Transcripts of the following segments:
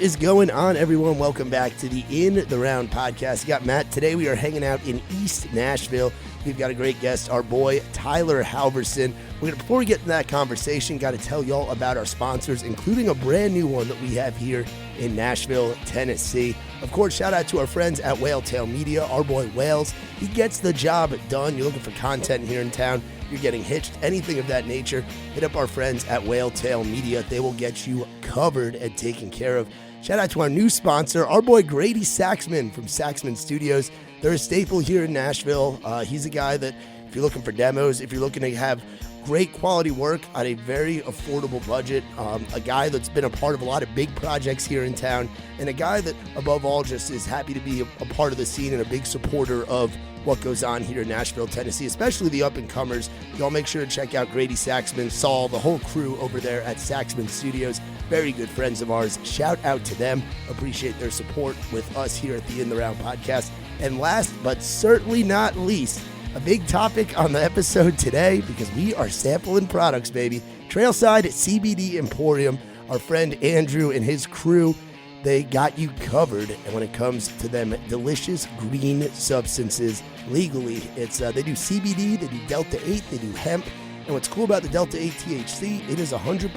is going on, everyone? Welcome back to the In the Round podcast. You got Matt. Today we are hanging out in East Nashville. We've got a great guest, our boy Tyler Halverson. Before we get into that conversation, got to tell y'all about our sponsors, including a brand new one that we have here in Nashville, Tennessee. Of course, shout out to our friends at Whaletail Media. Our boy Wales, he gets the job done. You're looking for content here in town, you're getting hitched, anything of that nature, hit up our friends at Whaletail Media. They will get you covered and taken care of. Shout out to our new sponsor, our boy Grady Saxman from Saxman Studios. They're a staple here in Nashville. He's a guy that, if you're looking for demos, if you're looking to have great quality work at a very affordable budget, a guy that's been a part of a lot of big projects here in town, and a guy that, above all, just is happy to be a part of the scene and a big supporter of what goes on here in Nashville, Tennessee, especially the up-and-comers. Y'all make sure to check out Grady Saxman, Saul, the whole crew over there at Saxman Studios. Very good friends of ours. Shout out to them. Appreciate their support with us here at the In the Round podcast. And last but certainly not least, a big topic on the episode today, because we are sampling products, baby. Trailside CBD Emporium, our friend Andrew and his crew, they got you covered. And when it comes to them delicious green substances legally, it's they do CBD, they do Delta 8, they do hemp. And what's cool about the Delta 8 THC, it is 100%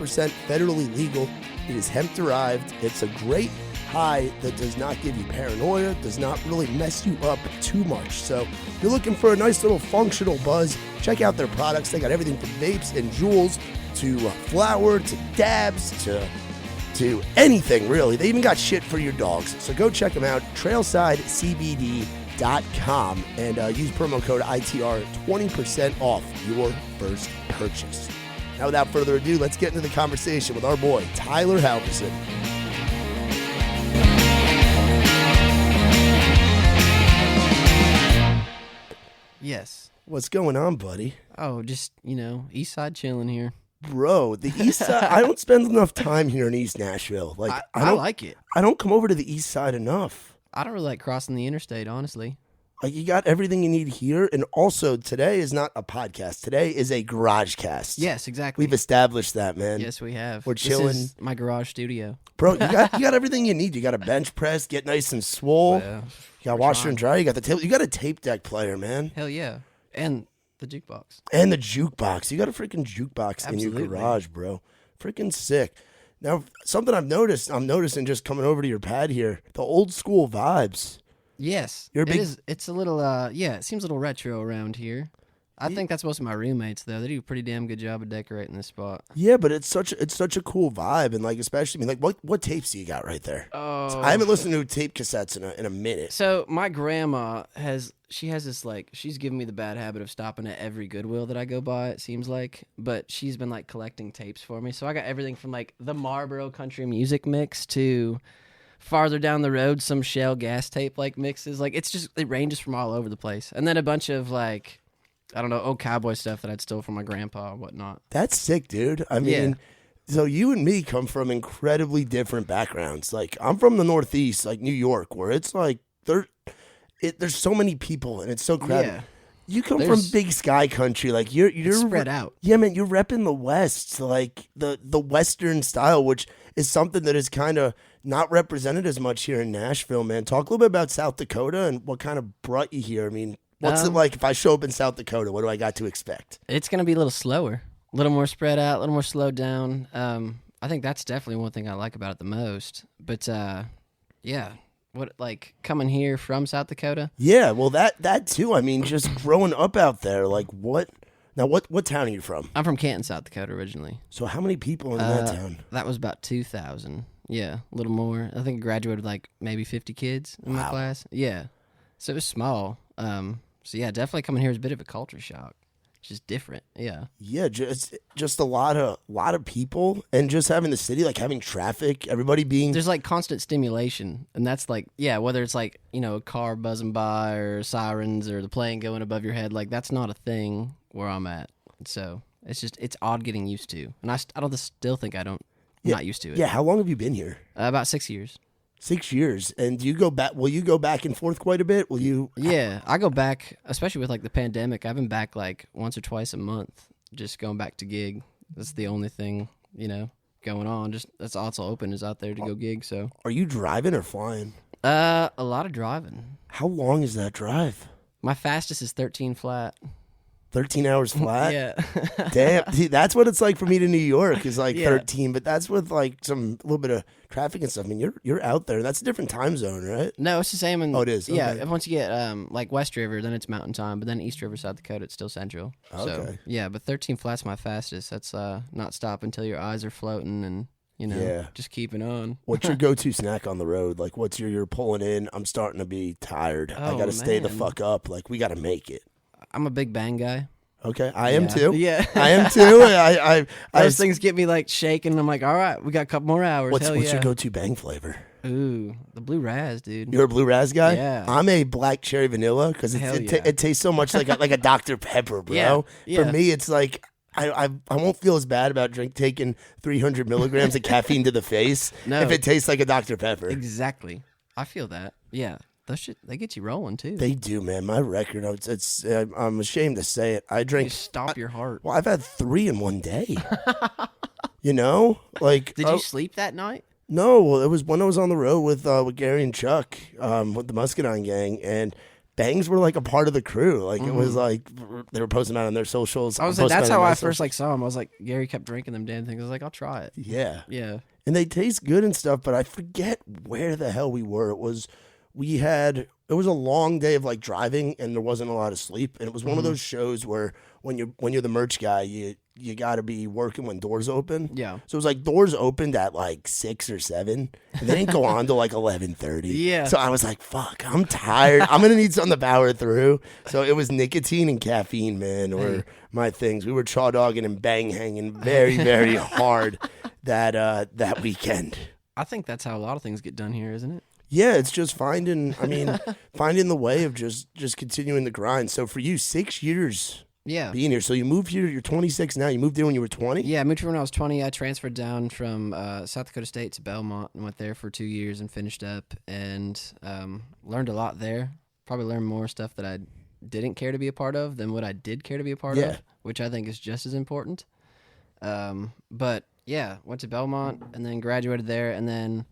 federally legal. It is hemp derived. It's a great high that does not give you paranoia, does not really mess you up too much. So if you're looking for a nice little functional buzz, check out their products. They got everything from vapes and jewels to flour to dabs to anything, really. They even got shit for your dogs. So go check them out, trailsidecbd.com, and use promo code ITR, 20% off your first purchase. Now, without further ado, let's get into the conversation with our boy, Tyler Halverson. Yes. What's going on, buddy? Oh, just, East Side chilling here. Bro, the East Side, I don't spend enough time here in East Nashville. I like it. I don't come over to the East Side enough. I don't really like crossing the interstate, honestly. You got everything you need here. And also, today is not a podcast. Today is a garage cast. Yes, exactly. We've established that, man. Yes, we have. We're chilling. This is my garage studio. Bro, you got everything you need. You got a bench press, get nice and swole. Well, you got washer and dryer. You got the table. You got a tape deck player, man. Hell yeah. And the jukebox. And the jukebox. You got a freaking jukebox Absolutely. in your garage, bro. Freaking sick. Now, something I'm noticing just coming over to your pad here, the old school vibes. Yes. You're a big... It's a little, it seems a little retro around here. I think that's most of my roommates, though. They do a pretty damn good job of decorating this spot. Yeah, but it's such a cool vibe, and especially, what tapes do you got right there? Oh, So I haven't listened to tape cassettes in a minute. So my grandma has this she's given me the bad habit of stopping at every Goodwill that I go by, it seems like, but she's been collecting tapes for me. So I got everything from the Marlboro country music mix to farther down the road some Shell gas tape mixes. It ranges from all over the place. And then a bunch of I don't know, old cowboy stuff that I'd stole from my grandpa and whatnot. That's sick, dude. I mean, So you and me come from incredibly different backgrounds. I'm from the Northeast, New York, where it's there's so many people and it's so crowded. Yeah. You come from big sky country, you're spread out. Yeah, man, you're repping the West, the Western style, which is something that is kind of not represented as much here in Nashville, man. Talk a little bit about South Dakota and what kind of brought you here. I mean, what's it like if I show up in South Dakota? What do I got to expect? It's going to be a little slower, a little more spread out, a little more slowed down. I think that's definitely one thing I like about it the most. But, what, coming here from South Dakota? Yeah, well, that too. I mean, just growing up out there, what town are you from? I'm from Canton, South Dakota originally. So how many people in that town? That was about 2,000. Yeah, a little more. I think I graduated maybe 50 kids in my class. Yeah, so it was small. Definitely coming here is a bit of a culture shock. It's just different. Yeah. Yeah, just a lot of people, and just having the city, having traffic, everybody being... There's constant stimulation, and that's whether it's a car buzzing by or sirens or the plane going above your head, that's not a thing where I'm at. So it's odd getting used to, and I don't still think I'm not used to it. Yeah, how long have you been here? About 6 years. 6 years. And do you go back? Will you go back and forth quite a bit? Will you? Yeah, I go back, especially with the pandemic. I've been back once or twice a month, just going back to gig. That's the only thing, going on. Just that's all it's open is out there to go gig. So Are you driving or flying? a lot of driving. How long is that drive? My fastest is 13 flat. 13 hours flat? Yeah. Damn. See, that's what it's like for me to New York is like Yeah. 13, but that's with like some little bit of traffic and stuff. I mean, you're out there. That's a different time zone, right? No, it's the same. Oh, it is? Yeah, Okay. once you get like West River, then it's Mountain Time, but then East River, South Dakota, it's still Central. So, Okay. yeah, but 13 flat's my fastest. That's not stop until your eyes are floating and, Yeah. just keeping on. What's your go-to snack on the road? Like, what's you're pulling in? I'm starting to be tired. I Oh, got to stay the man. fuck up. Like, we got to make it. I'm a big bang guy. Okay, I am Yeah. too. Yeah. I am too. I Those things get me like shaking. I'm like, all right, we got a couple more hours. What's Hell your yeah. go-to bang flavor? Ooh, the blue raz, dude. You're a blue raz guy. Yeah. I'm a black cherry vanilla because Hell it yeah. tastes so much like a Dr Pepper, bro. Yeah, yeah. For me, it's like I won't feel as bad about taking 300 milligrams of caffeine to the face No. if it tastes like a Dr Pepper. Exactly. I feel that. Yeah. Those shit, they get you rolling too. They do, man. My record, I'm ashamed to say it. I They drank. stop your heart. Well, I've had 3 in one day. You know, like Did you sleep that night? No, well, it was when I was on the road with Gary and Chuck, with the Muscadine gang, and bangs were like a part of the crew. Like it was like they were posting out on their socials. I was I'm like, that's posting how on I my first like saw him. I was like, Gary kept drinking them damn things. I was like, I'll try it. Yeah, Yeah. and they taste good and stuff, but I forget where the hell we were. It was a long day of like driving, and there wasn't a lot of sleep, and it was one of those shows where when you're the merch guy, you got to be working when doors open. Yeah. So it was like doors opened at like 6 or 7, and they didn't go on till like 11:30. Yeah. So I was like, "Fuck, I'm tired. I'm gonna need something to power through." So it was nicotine and caffeine, man, or my things. We were chaw dogging and bang hanging very, very hard that weekend. I think that's how a lot of things get done here, isn't it? Yeah, it's just finding the way of just continuing the grind. So for you, 6 years Yeah. being here. So you moved here. You're 26 now. You moved here when you were 20. Yeah, I moved here when I was 20. I transferred down from South Dakota State to Belmont and went there for 2 years and finished up and learned a lot there. Probably learned more stuff that I didn't care to be a part of than what I did care to be a part Yeah. of, which I think is just as important. But yeah, went to Belmont and then graduated there. And then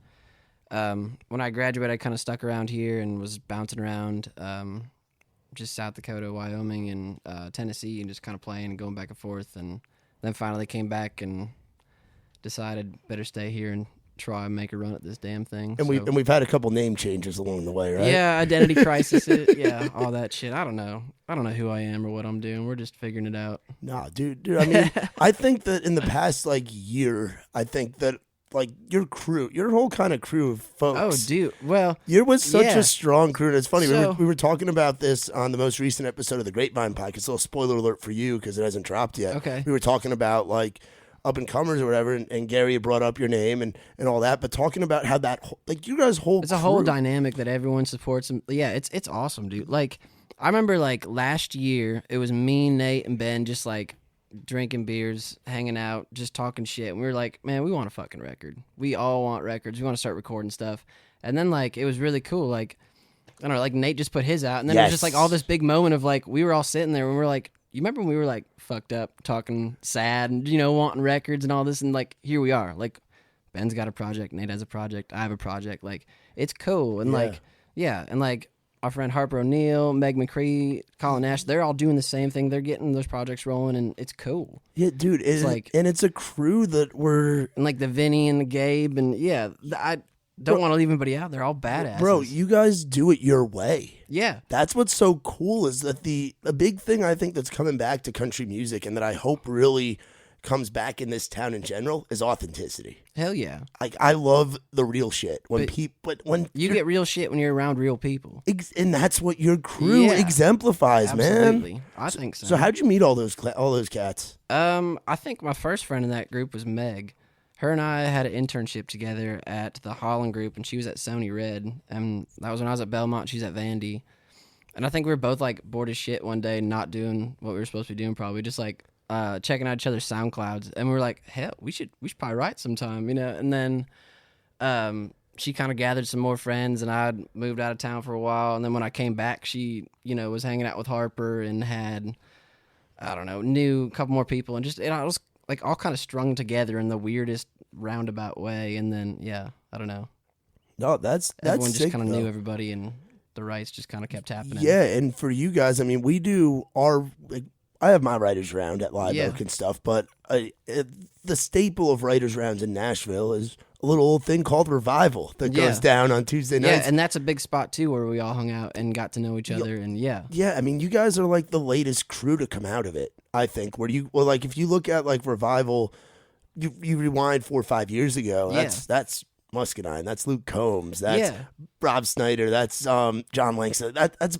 when I graduated, I kind of stuck around here and was bouncing around just South Dakota, Wyoming, and Tennessee, and just kind of playing and going back and forth. And then finally came back and decided better stay here and try and make a run at this damn thing. And we've had a couple name changes along the way, right? Yeah, identity crisis, yeah, all that shit. I don't know who I am or what I'm doing. We're just figuring it out. Nah, dude. I mean, I think that in the past like year, I think that like your whole kind of crew of folks. Oh, dude. Well, You was such yeah. a strong crew. And it's funny, So- we were talking about this on the most recent episode of the Grapevine podcast. A little spoiler alert for you because it hasn't dropped yet. Okay. We were talking about like up and comers or whatever, and Gary had brought up your name and all that, but talking about how that like you guys whole it's a whole crew- dynamic that everyone supports. And yeah, it's awesome, dude. Like, I remember like last year, it was me, Nate, and Ben just like drinking beers, hanging out, just talking shit. And we were like, man, we want a fucking record. We all want records. We want to start recording stuff. And then like it was really cool. Like, I don't know, like Nate just put his out, and then it was just like all this big moment of like we were all sitting there and we were like, you remember when we were like fucked up, talking sad, and wanting records and all this, and like here we are. Like Ben's got a project, Nate has a project, I have a project. Like it's cool, and like and like our friend Harper O'Neill, Meg McCree, Colin Nash, they're all doing the same thing. They're getting those projects rolling, and it's cool. Yeah, dude. It's like- and it's a crew that we're And like the Vinny and the Gabe, and I don't want to leave anybody out. They're all badasses. bro. You guys do it your way. Yeah. That's what's so cool is that the big thing I think that's coming back to country music and that I hope really comes back in this town in general is authenticity. Hell yeah. Like I love the real shit when But when You you're- get real shit when you're around real people. and that's what your crew Yeah. exemplifies, Absolutely. man. I think so. So how'd you meet all those cats? I think my first friend in that group was Meg. Her and I had an internship together at the Holland group, and she was at Sony Red, and that was when I was at Belmont. She's at Vandy, and I think we were both like bored as shit one day, not doing what we were supposed to be doing, probably just like checking out each other's SoundClouds, and we were like, hell, we should probably write sometime, And then she kind of gathered some more friends, and I'd moved out of town for a while, and then when I came back, she was hanging out with Harper and had, I don't know, knew a couple more people, and just it was like all kind of strung together in the weirdest roundabout way, and then I don't know. No, that's Everyone just sick, kind of though. knew everybody, and the rights just kind of kept happening. Yeah, and for you guys, I mean, we do our. Like, I have my writers' round at Live Oak and stuff, but the staple of writers' rounds in Nashville is a little old thing called Revival that goes down on Tuesday nights. Yeah, and that's a big spot too, where we all hung out and got to know each other, and Yeah, I mean, you guys are like the latest crew to come out of it, I think. Like if you look at like Revival, you rewind 4 or 5 years ago, that's Muscadine, that's Luke Combs, that's Rob Snyder, that's John Langston. That's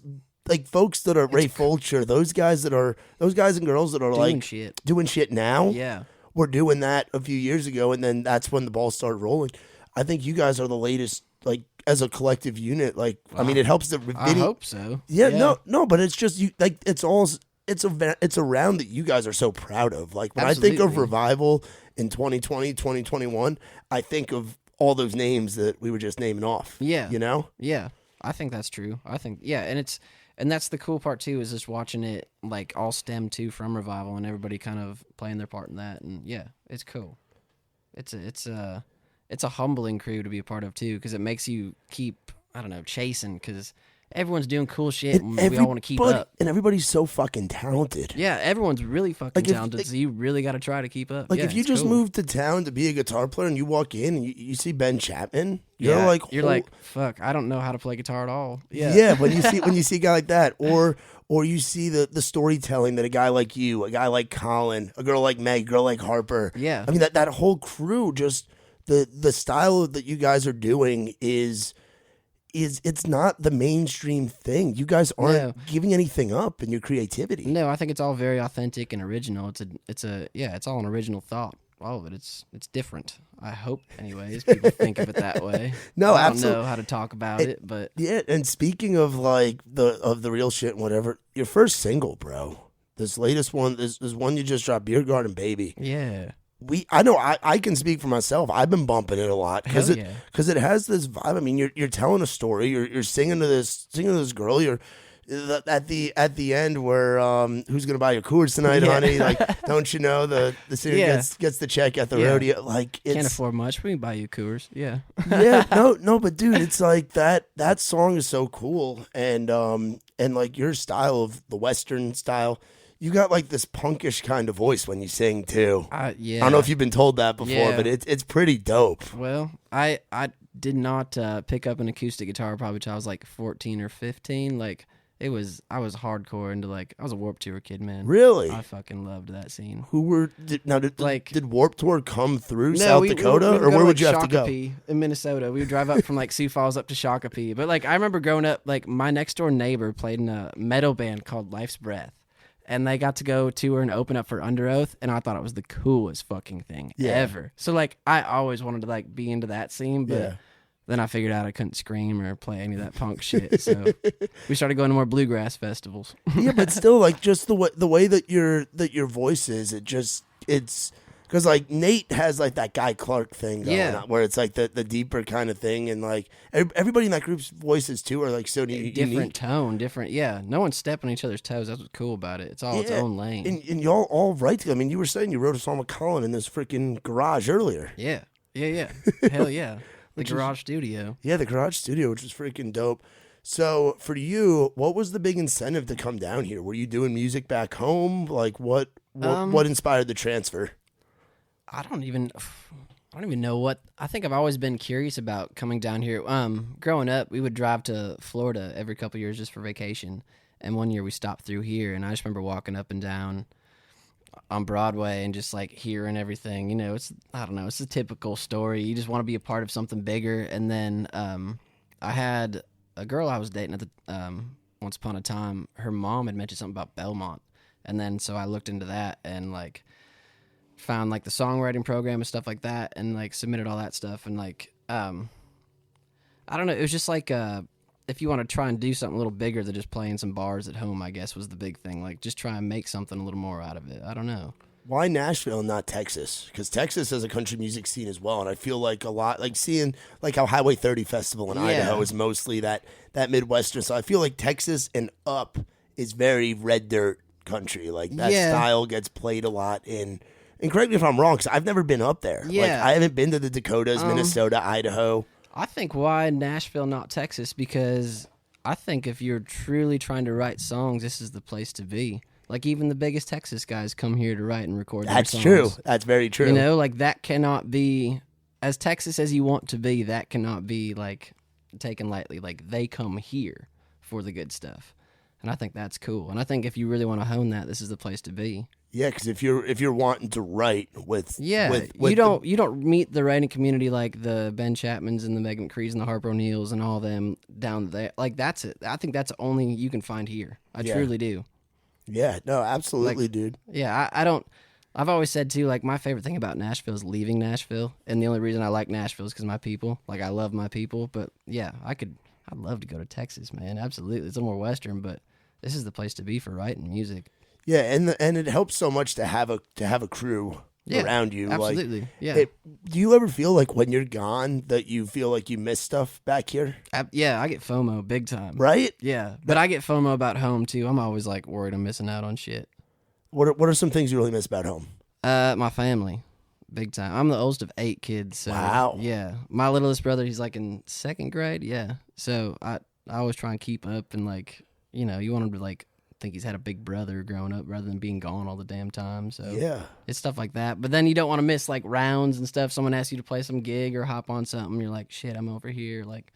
like folks that are Ray Fulcher, those guys and girls that are doing shit now. Yeah. We're doing that a few years ago, and then that's when the ball started rolling. I think you guys are the latest, like, as a collective unit. Like, I mean, it helps the I hope so. Yeah, no, but it's just you. Like, it's a round that you guys are so proud of. Like, when I think of Revival in 2020, 2021, I think of all those names that we were just naming off. Yeah, you know. Yeah, I think that's true. And that's the cool part too, is just watching it like all stem too from Revival and everybody kind of playing their part in that, and it's cool. It's a humbling crew to be a part of too, because it makes you keep chasing, because everyone's doing cool shit and we all want to keep up. And everybody's so fucking talented. Yeah, everyone's really fucking talented, so you really got to try to keep up. Like, if you just moved to town to be a guitar player and you walk in and you see Ben Chapman, you're like, fuck, I don't know how to play guitar at all. Yeah, when you see a guy like that, or you see the storytelling that a guy like you, a guy like Colin, a girl like Meg, a girl like Harper. Yeah. I mean, that whole crew, just the style that you guys are doing is it's not the mainstream thing. You guys aren't giving anything up in your creativity. No, I think it's all very authentic and original. It's all an original thought. All of it. It's different. I hope, anyways, people think of it that way. No, I don't absolutely. know how to talk about it, but and speaking of like the real shit and whatever, your first single, bro. This latest one, this one you just dropped, Beer Garden Baby. Yeah. I know I can speak for myself. I've been bumping it a lot because it has this vibe. I mean, you're telling a story. You're singing to this girl. You're at the end where who's gonna buy your Coors tonight, honey? Like, don't you know the singer gets the check at the rodeo? Like, can't afford much. We can buy you Coors. Yeah. No, but dude, it's like that song is so cool, and like your style of the Western style. You got like this punkish kind of voice when you sing too. I don't know if you've been told that before, but it's pretty dope. Well, I did not pick up an acoustic guitar probably till I was like 14 or 15. Like I was hardcore into I was a Warped Tour kid, man. Really? I fucking loved that scene. Did Warped Tour come through South Dakota, or where would you have to go? In Minnesota. We would drive up from Sioux Falls up to Shakopee. But I remember growing up, my next door neighbor played in a metal band called Life's Breath. And they got to go tour and open up for Under Oath, and I thought it was the coolest fucking thing ever. So I always wanted to be into that scene, but then I figured out I couldn't scream or play any of that punk shit. So we started going to more bluegrass festivals. Yeah, but still, just the way that your voice is, it's because Nate has that Guy Clark thing going on, where it's the deeper kind of thing, and everybody in that group's voices too are so unique. Different tone, different. Yeah, no one's stepping on each other's toes. That's what's cool about it. It's all its own lane. And y'all all write. I mean, you were saying you wrote a song with Colin in this freaking garage earlier. Yeah. Hell yeah. The garage studio. Yeah, the garage studio, which was freaking dope. So for you, what was the big incentive to come down here? Were you doing music back home? What inspired the transfer? I don't even know what. I think I've always been curious about coming down here. Growing up, we would drive to Florida every couple of years just for vacation. And one year we stopped through here, and I just remember walking up and down on Broadway and just hearing everything. It's a typical story. You just want to be a part of something bigger. And then I had a girl I was dating at the once upon a time. Her mom had mentioned something about Belmont, and then so I looked into that and found the songwriting program and stuff like that, and submitted all that stuff, and I don't know, it was just if you want to try and do something a little bigger than just playing some bars at home, I guess was the big thing. Just try and make something a little more out of it. I don't know. Why Nashville and not Texas? Because Texas has a country music scene as well, and I feel a lot seeing how Highway 30 Festival in Idaho is mostly that Midwestern. So I feel Texas and up is very red dirt country. That style gets played a lot in And correct me if I'm wrong, because I've never been up there. Yeah. Like, I haven't been to the Dakotas, Minnesota, Idaho. I think why Nashville, not Texas, because I think if you're truly trying to write songs, this is the place to be. Like, even the biggest Texas guys come here to write and record their songs. That's true. That's very true. You know, like, that cannot be, as Texas as you want to be, that cannot be, like, taken lightly. Like, they come here for the good stuff. And I think that's cool. And I think if you really want to hone that, this is the place to be. Yeah, because if you're wanting to write with with you don't meet the writing community like the Ben Chapmans and the Meg McCrees and the Harper O'Neills and all them down there. Like, that's it. I think that's only you can find here. I truly do. Yeah, no, absolutely, like, dude. Yeah, I don't. I've always said too, like, my favorite thing about Nashville is leaving Nashville, and the only reason I like Nashville is because my people. Like, I love my people, but yeah, I'd love to go to Texas, man. Absolutely, it's a little more Western, but this is the place to be for writing music. Yeah, and it helps so much to have a crew around you. Absolutely, like, yeah. Do you ever feel like when you're gone that you feel like you miss stuff back here? Yeah, I get FOMO big time. Right? Yeah, but I get FOMO about home too. I'm always like worried I'm missing out on shit. What are some things you really miss about home? My family, big time. I'm the oldest of 8 kids. So, wow. Yeah, my littlest brother, he's like in 2nd grade. Yeah, so I always try and keep up and, like, you know, you want him to, like, think he's had a big brother growing up rather than being gone all the damn time. So yeah, it's stuff like that. But then you don't want to miss, like, rounds and stuff. Someone asks you to play some gig or hop on something. You're like, shit, I'm over here. Like,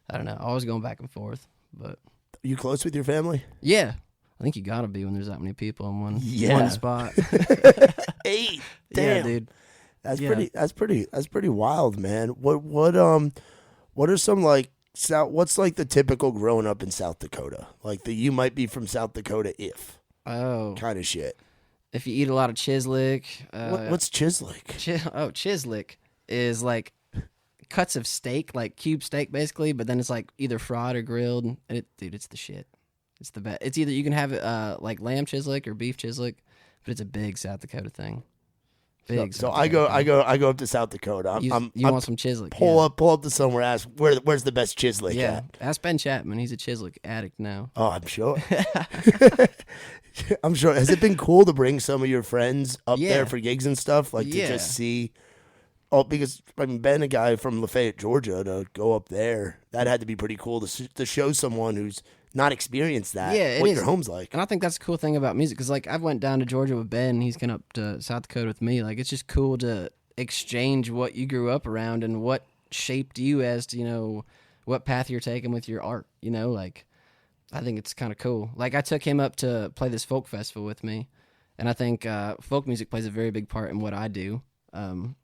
I don't know. Always going back and forth. But are you close with your family? Yeah. I think you gotta be when there's that many people in one spot. 8. Damn, yeah, dude. That's pretty wild, man. What are some, like, what's like the typical growing up in South Dakota? Like, you might be from South Dakota kind of shit. If you eat a lot of chislick. What's chislick? Chislick is like cuts of steak, like cube steak basically, but then it's like either fried or grilled. And it's the shit. It's the best. It's either you can have it like lamb chislick or beef chislick, but it's a big South Dakota thing. So I go up to South Dakota. You want some chislick? Pull up to somewhere. Ask where's the best chislick? Yeah, at? ask Ben Chapman. He's a chislick addict now. Oh, I'm sure. I'm sure. Has it been cool to bring some of your friends up there for gigs and stuff? Like, to just see. Oh, because I mean, Ben, a guy from Lafayette, Georgia, to go up there, that had to be pretty cool to show someone who's not experienced that. Yeah, what your home's like. And I think that's a cool thing about music, because, like, I've went down to Georgia with Ben, and he's come up to South Dakota with me. Like, it's just cool to exchange what you grew up around and what shaped you as to, you know, what path you're taking with your art. You know, like, I think it's kind of cool. Like, I took him up to play this folk festival with me, and I think folk music plays a very big part in what I do.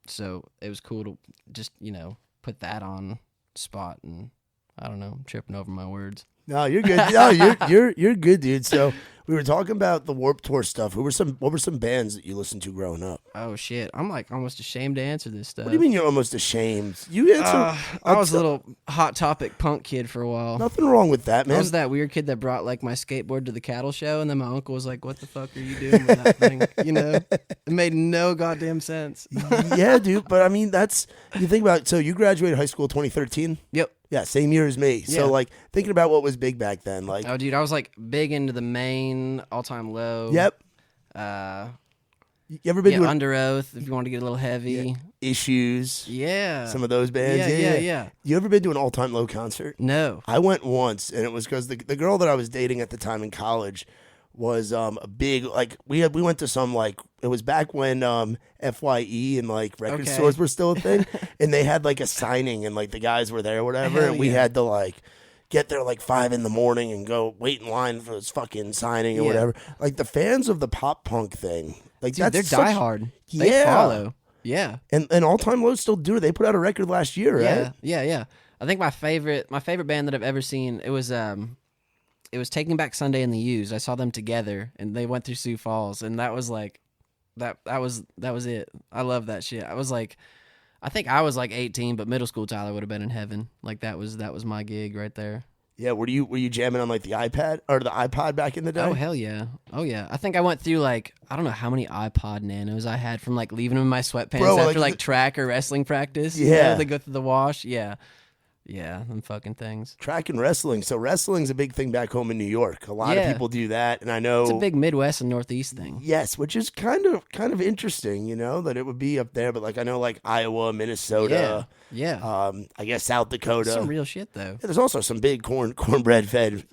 So it was cool to just, you know, put that on spot, and I don't know, I'm tripping over my words. No, you're good. No, you're good, dude. So we were talking about the Warped Tour stuff. What were some bands that you listened to growing up? Oh shit, I'm like almost ashamed to answer this stuff. What do you mean you're almost ashamed? You answer. I was a little Hot Topic punk kid for a while. Nothing wrong with that, man. I was that weird kid that brought, like, my skateboard to the cattle show, and then my uncle was like, "What the fuck are you doing with that thing?" You know, it made no goddamn sense. Yeah, dude. But I mean, you think about it. So you graduated high school 2013. Yep. Yeah, same year as me. Yeah. So, like, thinking about what was big back then, like, oh, dude, I was like big into the Maine, All Time Low. Yep. You ever been to Under Oath? If you want to get a little heavy. Issues? Yeah. Some of those bands. Yeah. You ever been to an All Time Low concert? No. I went once, and it was because the girl that I was dating at the time in college was a big, like, we went to some, like, it was back when FYE and, like, record stores were still a thing, and they had, like, a signing, and, like, the guys were there or whatever, and we had to, like, get there like 5 a.m. and go wait in line for this fucking signing or whatever. Like, the fans of the pop punk thing, like, dude, that's they're diehard. They follow. Yeah. And All Time Low still do it. They put out a record last year, right? Yeah. I think my favorite band that I've ever seen, it was Taking Back Sunday and the Used. I saw them together, and they went through Sioux Falls, and that was like that was it. I love that shit. I think I was like 18, but middle school Tyler would have been in heaven. Like, that was my gig right there. Yeah, were you jamming on, like, the iPad or the iPod back in the day? Oh hell yeah. I think I went through, like, I don't know how many iPod Nanos I had from, like, leaving them in my sweatpants after like track or wrestling practice. Yeah, you know, they go through the wash. Yeah. Yeah, them fucking things. Track and wrestling. So wrestling's a big thing back home in New York. A lot of people do that, and I know it's a big Midwest and Northeast thing. Yes, which is kind of interesting, that it would be up there. But like I know, like Iowa, Minnesota, I guess South Dakota. That's some real shit though. Yeah, there's also some big cornbread fed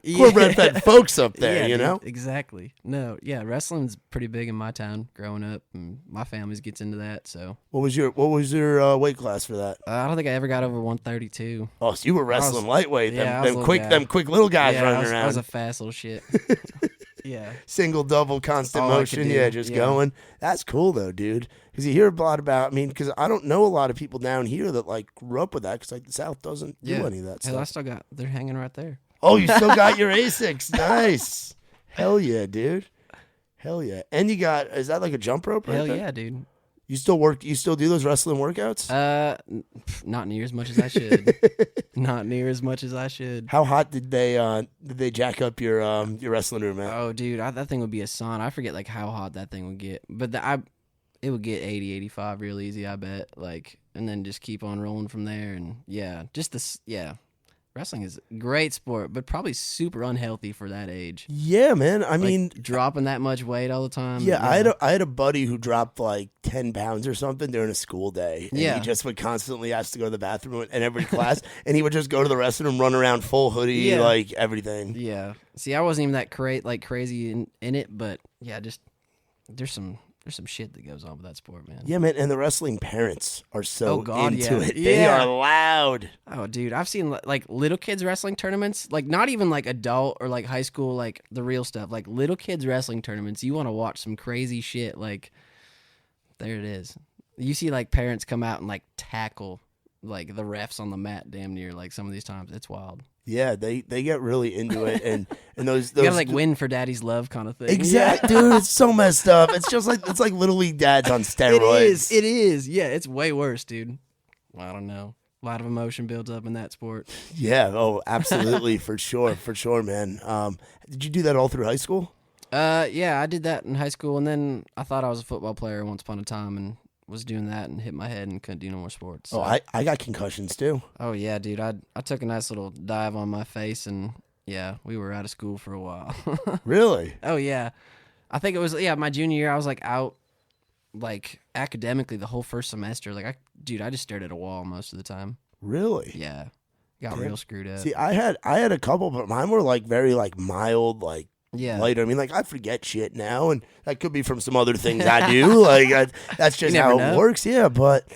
folks up there. Dude, exactly. No, yeah, wrestling's pretty big in my town growing up, and my family gets into that. So what was your weight class for that? I don't think I ever got over 132. Oh, so you were wrestling lightweight. Yeah, them quick little guys running around. I was a fast little shit. Yeah. Single, double, constant motion. Yeah, just going. That's cool though, dude. Because you hear a lot about. I mean, because I don't know a lot of people down here that like grew up with that. Because like the South doesn't do any of that stuff. I still got. They're hanging right there. Oh, you still got your Asics? Nice. Hell yeah, dude. Hell yeah. And you got. Is that like a jump rope? Hell yeah, dude. You still work? You still do those wrestling workouts? Not near as much as I should. Not near as much as I should. How hot did they jack up your wrestling room at? Oh, dude, that thing would be a sauna. I forget like how hot that thing would get, but it would get 80, 85 real easy. I bet. Like, and then just keep on rolling from there. And yeah, just this. Yeah, wrestling is a great sport, but probably super unhealthy for that age. Yeah, man. I mean, dropping that much weight all the time. Yeah, I had a buddy who dropped like 10 pounds or something during a school day. And he just would constantly ask to go to the bathroom in every class, and he would just go to the restroom, run around full hoodie, like everything. Yeah. See, I wasn't even that crazy in it, but yeah, just there's some shit that goes on with that sport, man. Yeah, man, and the wrestling parents are so into it. Yeah. They are loud. Oh, dude, I've seen like little kids wrestling tournaments, like not even like adult or like high school, like the real stuff, like little kids wrestling tournaments. You want to watch some crazy shit, like there it is. You see like parents come out and like tackle like the refs on the mat damn near like some of these times. It's wild. Yeah, they get really into it, and those you gotta like win for daddy's love kind of thing. Exactly, dude. It's so messed up. It's just like Little League dads on steroids. It is. Yeah, it's way worse, dude. Well, I don't know. A lot of emotion builds up in that sport. Yeah. Oh, absolutely, for sure, man. Did you do that all through high school? Yeah, I did that in high school, and then I thought I was a football player once upon a time, and was doing that and hit my head and couldn't do no more sports. So. Oh, I got concussions too. Oh yeah, dude. I took a nice little dive on my face, and yeah, we were out of school for a while. Really? Oh yeah. I think it was my junior year. I was like out like academically the whole first semester. Like I just stared at a wall most of the time. Really? Yeah. Got real screwed up. See, I had a couple, but mine were like very like mild, like lighter. I mean, like I forget shit now, and that could be from some other things I do. Like that's just how it works. Yeah, but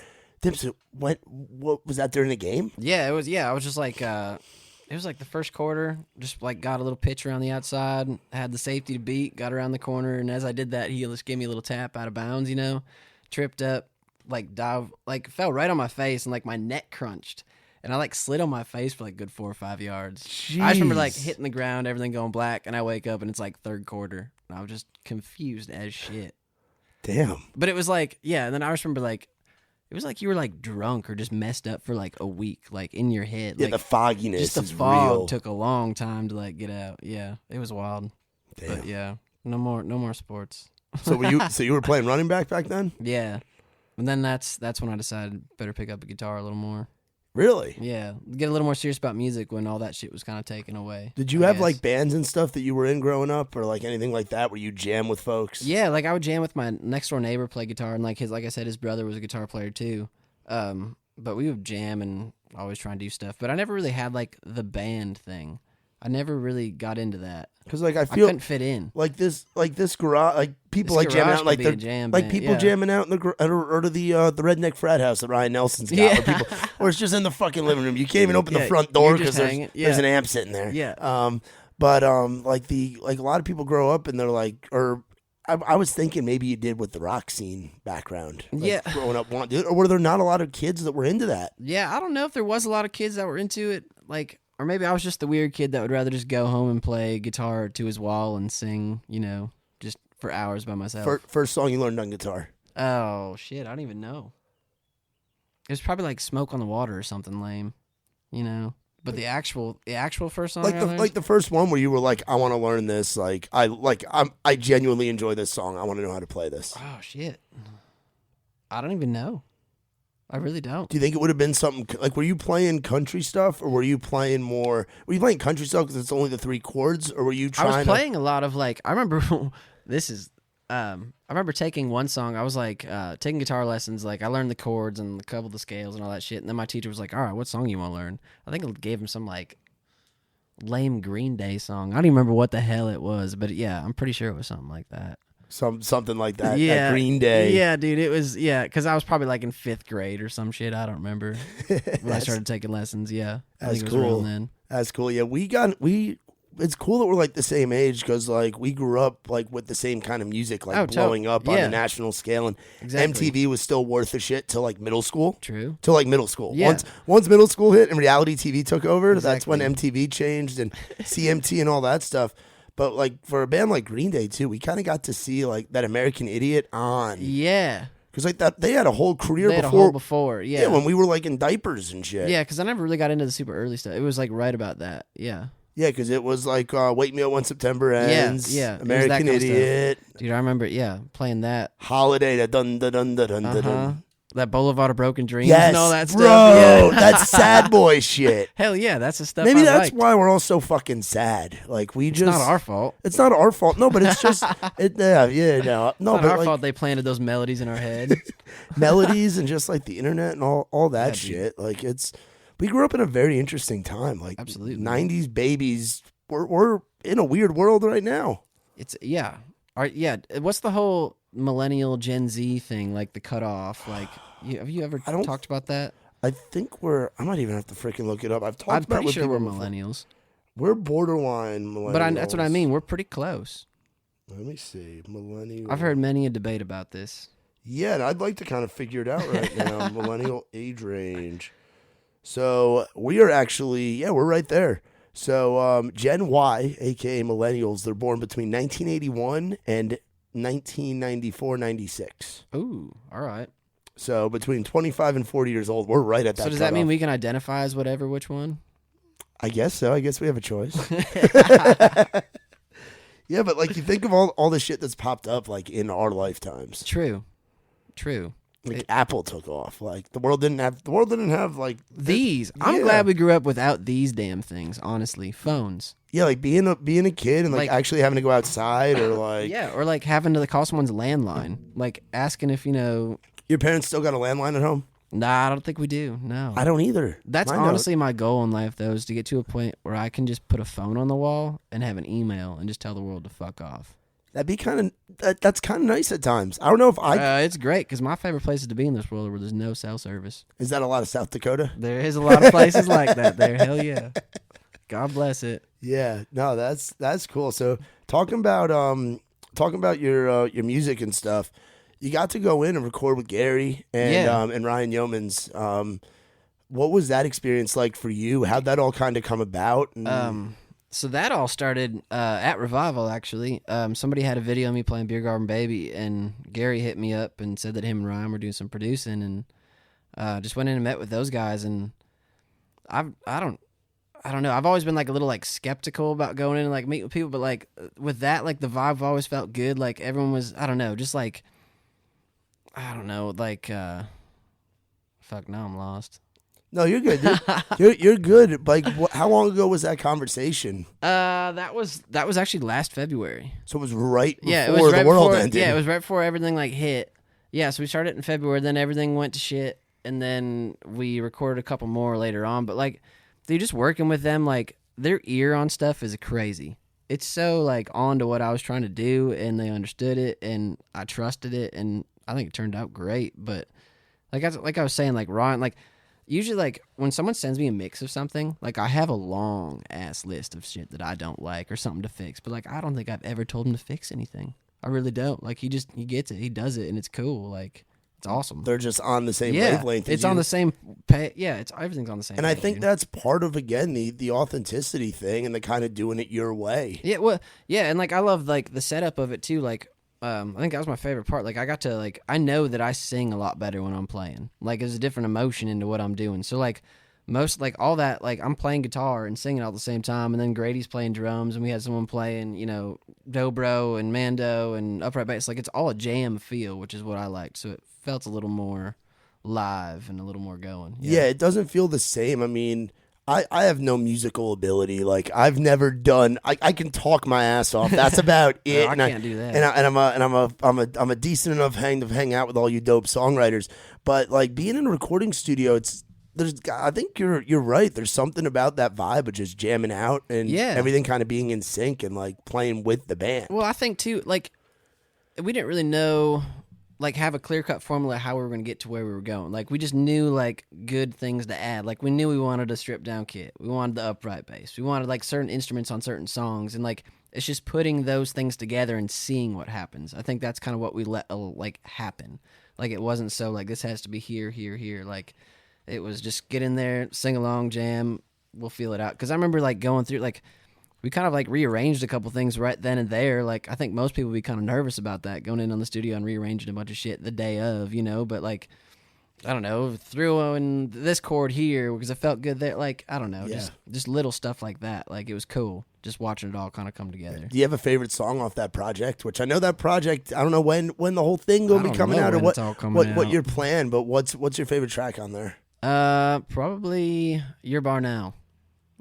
what was that during the game? Yeah, it was. Yeah, I was just like, it was like the first quarter. Just like got a little pitch around the outside, had the safety to beat, got around the corner, and as I did that, he just gave me a little tap out of bounds. Tripped up, like dive, like fell right on my face, and like my neck crunched. And I like slid on my face for like good 4 or 5 yards. Jeez. I just remember like hitting the ground, everything going black, and I wake up and it's like third quarter. And I was just confused as shit. Damn. But it was like, yeah, and then I just remember like, it was like you were like drunk or just messed up for like a week, like in your head. Yeah, like, the fogginess just the is fog real. took a long time to like get out. Yeah, it was wild. Damn. But yeah, no more sports. So you were playing running back then? Yeah. And then that's when I decided better pick up a guitar a little more. Really? Yeah. Get a little more serious about music when all that shit was kind of taken away. Did you have like bands and stuff that you were in growing up or like anything like that where you jam with folks? Yeah, like I would jam with my next door neighbor, play guitar, and like I said, his brother was a guitar player too. But we would jam and always try and do stuff. But I never really had like the band thing. I never really got into that. Because like I couldn't fit in. Like this garage, like people like jamming out, like they're like people jamming out in the or to the redneck frat house that Ryan Nelson's got, or it's just in the fucking living room. You can't even open the front door because there's an amp sitting there. Yeah. But like a lot of people grow up and they're like, or I was thinking maybe you did with the rock scene background. Like growing up, or were there not a lot of kids that were into that? Yeah, I don't know if there was a lot of kids that were into it, like. Or maybe I was just the weird kid that would rather just go home and play guitar to his wall and sing, just for hours by myself. First song you learned on guitar? Oh, shit. I don't even know. It was probably like Smoke on the Water or something lame, But the actual first song like the first one where you were like, I want to learn this. I genuinely enjoy this song. I want to know how to play this. Oh, shit. I don't even know. I really don't. Do you think it would have been something like, were you playing country stuff, or were you playing country stuff because it's only the 3 chords, or were you trying I was playing a lot of like, I remember I remember taking one song, I was like taking guitar lessons, like I learned the chords and a couple of the scales and all that shit, and then my teacher was like, all right, what song you want to learn? I think I gave him some like lame Green Day song. I don't even remember what the hell it was, but yeah, I'm pretty sure it was something like that. Something like that. Yeah, that Green Day. Yeah, dude, it was because I was probably like in 5th grade or some shit. I don't remember when I started taking lessons. Yeah, I that's think it was cool. around then. That's cool. Yeah, it's cool that we're like the same age because like we grew up like with the same kind of music, like blowing up on the national scale, and MTV was still worth a shit till like middle school. True. Till like middle school. Yeah. Once middle school hit and reality TV took over, Exactly. that's when MTV changed and CMT and all that stuff. But like for a band like Green Day too, we kind of got to see like that American Idiot on. Yeah. Because like that, they had a whole career before. Yeah. Yeah, when we were like in diapers and shit. Yeah, because I never really got into the super early stuff. It was like right about that. Yeah. Yeah, because it was like Wake Me Up When September Ends. Yeah. American Idiot. Dude, I remember. Yeah, playing that. Holiday. That dun dun dun dun dun dun. That Boulevard of Broken Dreams Yes, and all that bro, stuff. Yeah. that's sad boy shit. Hell yeah, that's the stuff. Maybe I that's liked. why we're all so fucking sad. Like It's not our fault. It's not our fault. No, but it's just no. It's But not our like, fault they planted those melodies in our head. melodies and just like the internet and all that Yeah, shit. Like we grew up in a very interesting time. Like Absolutely. 90s babies. We're in a weird world right now. It's What's the whole millennial Gen Z thing? Like the cutoff. Like, have you ever talked about that? I think I might even have to freaking look it up. I've talked about. I'm pretty sure we're millennials. We're borderline millennials. But that's what I mean. We're pretty close. Let me see, millennial. I've heard many a debate about this. Yeah, and I'd like to kind of figure it out right now. Millennial age range. So we are actually, we're right there. So Gen Y, aka millennials, they're born between 1981 and 1994, 96. Ooh, all right. So between 25 and 40 years old, we're right at that. So does that mean we can identify as which one? I guess so. I guess we have a choice. Yeah, but like you think of all the shit that's popped up like in our lifetimes. True. Like Apple took off. Like the world didn't have like these. I'm glad we grew up without these damn things, honestly. Phones. Yeah, like being a kid and like actually having to go outside or like or like having to call someone's landline. Like asking if your parents still got a landline at home? Nah, I don't think we do. No. I don't either. That's honestly my goal in life though, is to get to a point where I can just put a phone on the wall and have an email and just tell the world to fuck off. That'd be that's kind of nice at times. I don't know if it's great because my favorite place is to be in this world where there's no cell service. Is that a lot of South Dakota? There is a lot of places like that there. Hell yeah. God bless it. Yeah. No, that's cool. So talking about your music and stuff, you got to go in and record with Gary and Ryan Youmans. What was that experience like for you? How'd that all kind of come about? So that all started at Revival, actually. Somebody had a video of me playing Beer Garden Baby, and Gary hit me up and said that him and Ryan were doing some producing, and just went in and met with those guys. And I don't know. I've always been like a little like skeptical about going in and like meet with people, but like with that, like the vibe always felt good. Like everyone was, fuck, now I'm lost. No, you're good. You're good. Like, how long ago was that conversation? That was actually last February. So it was right before the world ended. Yeah, it was right before everything like hit. Yeah, so we started in February, then everything went to shit, and then we recorded a couple more later on. But like, dude, just working with them, like their ear on stuff is crazy. It's so like on to what I was trying to do, and they understood it, and I trusted it, and I think it turned out great. But like I was saying, like Ryan, like. Usually, like, when someone sends me a mix of something, like, I have a long-ass list of shit that I don't like or something to fix. But, like, I don't think I've ever told him to fix anything. I really don't. Like, he gets it. He does it, and it's cool. Like, it's awesome. They're just on the same wavelength as it's on the same everything's on the same And page, I think that's part of, again, the authenticity thing and the kind of doing it your way. Yeah, well, yeah, and, like, I love, like, the setup of it, too. Like, I think that was my favorite part. Like, I got to, like, I know that I sing a lot better when I'm playing. Like, there's a different emotion into what I'm doing. So, like, all that, like, I'm playing guitar and singing all at the same time, and then Grady's playing drums, and we had someone playing, dobro and mando and upright bass. Like, it's all a jam feel, which is what I liked. So it felt a little more live and a little more going. Yeah, it doesn't feel the same. I mean, I have no musical ability. Like I've never done. I can talk my ass off. That's about it. I can't do that. I'm a decent enough to hang out with all you dope songwriters. But like being in a recording studio, I think you're right. There's something about that vibe of just jamming out and everything kind of being in sync and like playing with the band. Well, I think too, like we didn't really know, like have a clear-cut formula how we were going to get to where we were going. Like we just knew like good things to add. Like we knew we wanted a stripped-down kit. We wanted the upright bass. We wanted like certain instruments on certain songs, and like it's just putting those things together and seeing what happens. I think that's kind of what we let like happen. Like it wasn't so like this has to be here, here, here. Like it was just get in there, sing along, jam. We'll feel it out. Because I remember like going through like. We kind of like rearranged a couple things right then and there. Like I think most people would be kind of nervous about that, going in on the studio and rearranging a bunch of shit the day of, you know. But like, I don't know, threw in this chord here because it felt good there. Like I don't know, just little stuff like that. Like it was cool just watching it all kind of come together. Do you have a favorite song off that project? Which I know that project. I don't know when the whole thing gonna be coming out or what your plan. But what's your favorite track on there? Probably Your Bar Now.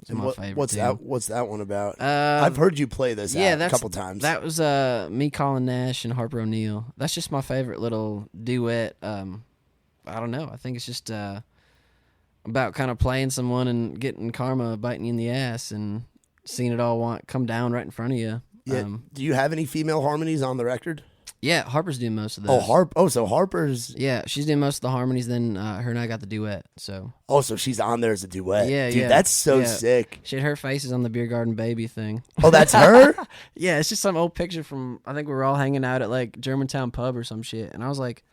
My favorite. What's that one about? I've heard you play this a couple times. That was me, Colin Nash, and Harper O'Neill. That's just my favorite little duet. I don't know. I think it's just about kind of playing someone and getting karma biting you in the ass and seeing it all come down right in front of you. Yeah. Do you have any female harmonies on the record? Yeah, Harper's doing most of those. So Harper's... Yeah, she's doing most of the harmonies, then her and I got the duet, so... Oh, so she's on there as a duet. Yeah, Dude, that's so sick. She had her faces on the Beer Garden Baby thing. Oh, that's her? Yeah, it's just some old picture from... I think we were all hanging out at, like, Germantown Pub or some shit, and I was like,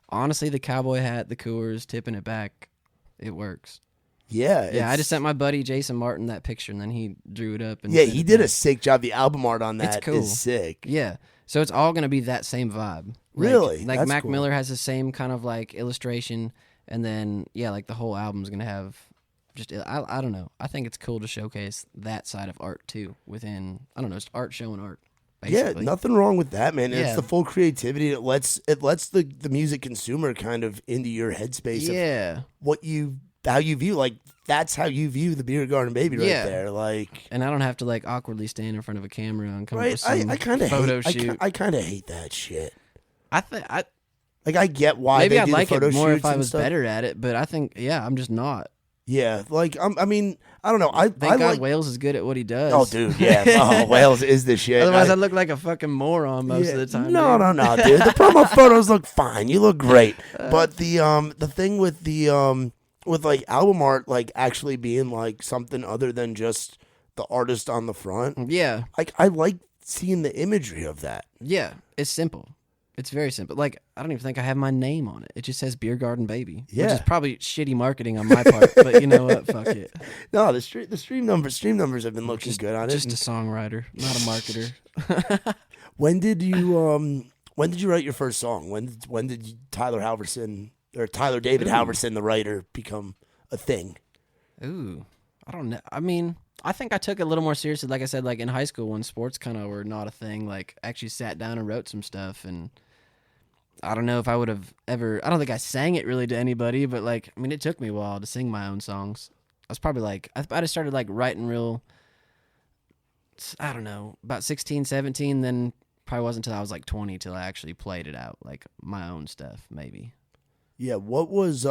honestly, the cowboy hat, the Coors, tipping it back, it works. Yeah. I just sent my buddy Jason Martin that picture, and then he drew it up. And he did a sick job. The album art on that is sick. Yeah. So it's all going to be that same vibe. Really? Like Mac Miller has the same kind of like illustration, and then like the whole album's going to have just I don't know. I think it's cool to showcase that side of art too within it's art showing art. Basically. Yeah, nothing wrong with that, man. It's the full creativity. It lets the music consumer kind of into your headspace of how you view, like, that's how you view the Beer Garden Baby right there. Like, and I don't have to, like, awkwardly stand in front of a camera and come up with some I kind of photo shoot. I kind of hate that shit. I get why maybe they I'd do like the photo it more shoots if I and was stuff. better at it, but I think, I'm just not. Yeah, like, I mean, I don't know. Thank God Wales is good at what he does. Oh, dude, yeah. Oh, Wales is the shit. Otherwise, I look like a fucking moron most of the time. No, dude. The promo photos look fine. You look great. But the thing with with like album art, like actually being like something other than just the artist on the front. Yeah. I like seeing the imagery of that. Yeah, it's simple. It's very simple. Like, I don't even think I have my name on it. It just says Beer Garden Baby. Yeah. Which is probably shitty marketing on my part, but you know what? Fuck it. No, the stream numbers have been looking good on it. Just a songwriter, not a marketer. When did you write your first song? When did Tyler David Halverson, the writer, become a thing? Ooh, I don't know. I mean, I think I took it a little more seriously, like I said, like in high school when sports kind of were not a thing, like actually sat down and wrote some stuff. And I don't know if I would have ever, I don't think I sang it really to anybody, but like, I mean, it took me a while to sing my own songs. I was probably like, I just started like writing real, I don't know, about 16, 17, then probably wasn't until I was like 20 till I actually played it out, like my own stuff, maybe. Yeah, what was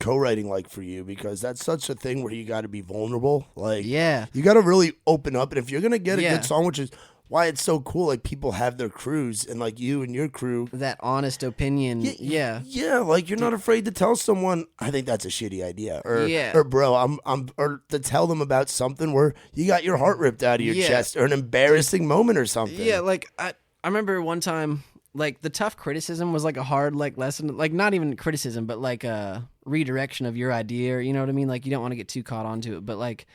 co-writing like for you? Because that's such a thing where you got to be vulnerable. Like, you got to really open up. And if you're gonna get a good song, which is why it's so cool, like people have their crews, and like you and your crew, that honest opinion. Yeah, like you're not afraid to tell someone, I think that's a shitty idea, or bro, or to tell them about something where you got your heart ripped out of your chest, or an embarrassing moment or something. Yeah, like I remember one time. Like, the tough criticism was, like, a hard, like, lesson. Like, not even criticism, but, like, a redirection of your idea. Or, you know what I mean? Like, you don't want to get too caught onto it. But, like,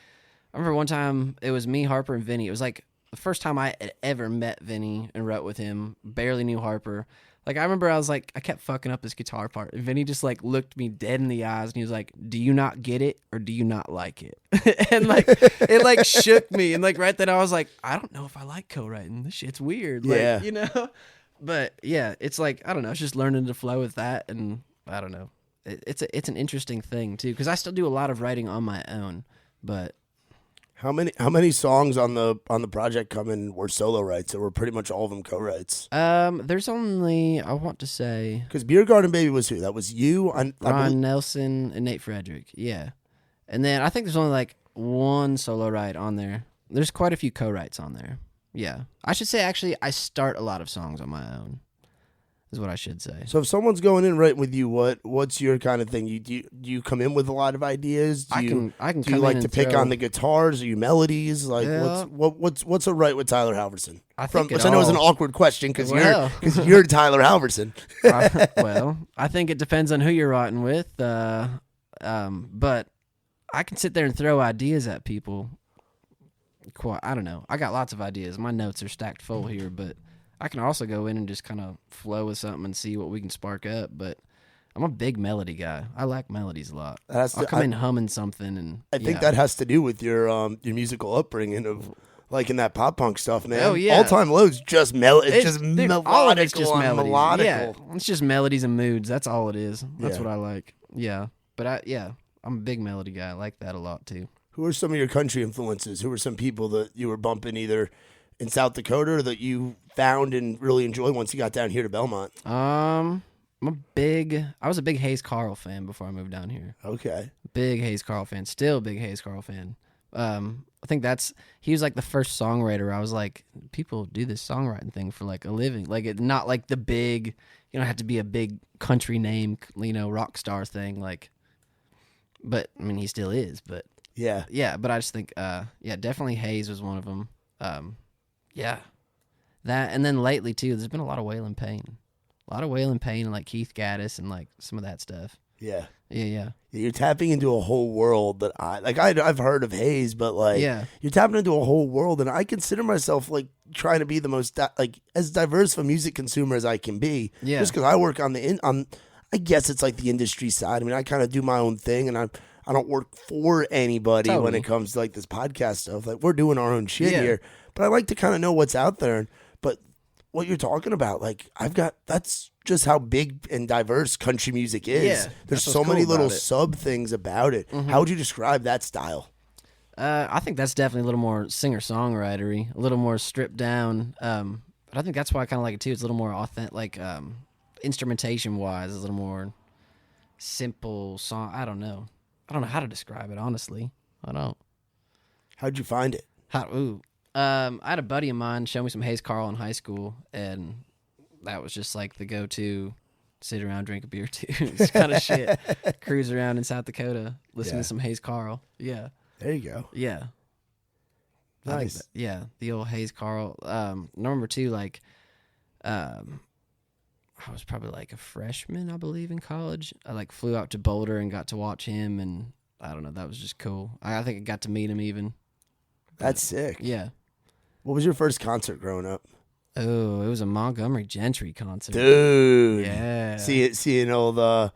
I remember one time, it was me, Harper, and Vinny. It was, like, the first time I had ever met Vinny and wrote with him. Barely knew Harper. Like, I remember I was, like, I kept fucking up this guitar part. And Vinny just, like, looked me dead in the eyes. And he was like, do you not get it or do you not like it? And, like, it, like, shook me. And, like, right then I was like, I don't know if I like co-writing. This shit's weird. Like, you know? But yeah, it's like, I don't know, it's just learning to flow with that and I don't know. It's an interesting thing too, because I still do a lot of writing on my own. But how many songs on the project come in were solo writes, or were pretty much all of them co-writes? There's only, I want to say, because Beer Garden Baby was who? That was you, Ron Nelson and Nate Frederick. Yeah, and then I think there's only like one solo write on there. There's quite a few co-writes on there. Yeah, I should say actually I start a lot of songs on my own. Is what I should say. So if someone's going in writing with you, what's your kind of thing? Do you come in with a lot of ideas? I can. Do you like to pick on the guitars? Are you melodies? Like what's a write with Tyler Halverson? Which I know is an awkward question because you're Tyler Halverson. I think it depends on who you're writing with. But I can sit there and throw ideas at people. I don't know. I got lots of ideas. My notes are stacked full here, but I can also go in and just kind of flow with something and see what we can spark up. But I'm a big melody guy. I like melodies a lot. I'll come in humming something, and I think that has to do with your musical upbringing of like in that pop punk stuff, man. Oh yeah, All Time Low's just melodical. All of it's just melodies. Yeah, it's just melodies and moods. That's all it is. That's what I like. Yeah, but I'm a big melody guy. I like that a lot too. Who are some of your country influences? Who are some people that you were bumping either in South Dakota or that you found and really enjoyed once you got down here to Belmont? I was a big Hayes Carl fan before I moved down here. Okay. Big Hayes Carl fan. Still a big Hayes Carl fan. I think he was like the first songwriter. I was like, people do this songwriting thing for like a living. Like not like the big, you don't have to be a big country name, rock star thing. Like, but I mean, he still is, but yeah. But I just think, definitely Hayes was one of them. Yeah, that, and then lately too, there's been a lot of Waylon Payne, and like Keith Gaddis and like some of that stuff. Yeah. You're tapping into a whole world that I've heard of Hayes, but like you're tapping into a whole world, and I consider myself like trying to be the most as diverse of a music consumer as I can be. Yeah. Just because I work on I guess it's like the industry side. I mean, I kind of do my own thing, and I don't work for anybody when it comes to like this podcast stuff. Like we're doing our own shit here. But I like to kind of know what's out there. But what you're talking about, like that's just how big and diverse country music is. Yeah, there's so many little sub things about it. Mm-hmm. How would you describe that style? I think that's definitely a little more singer-songwritery, a little more stripped down. But I think that's why I kind of like it too. It's a little more authentic, like instrumentation-wise, a little more simple song. I don't know how to describe it, honestly. I don't. How'd you find it? I had a buddy of mine show me some Hayes Carl in high school, and that was just like the go-to, sit around, drink a beer, tunes kind of shit. Cruise around in South Dakota, listen to some Hayes Carl. Yeah. There you go. Yeah. Nice. The old Hayes Carl. Number two, like, I was probably like a freshman, I believe, in college. I like flew out to Boulder and got to watch him, and I don't know, that was just cool. I think I got to meet him even. That's sick. Yeah. What was your first concert growing up? Oh, it was a Montgomery Gentry concert. Dude. Yeah. Seeing old I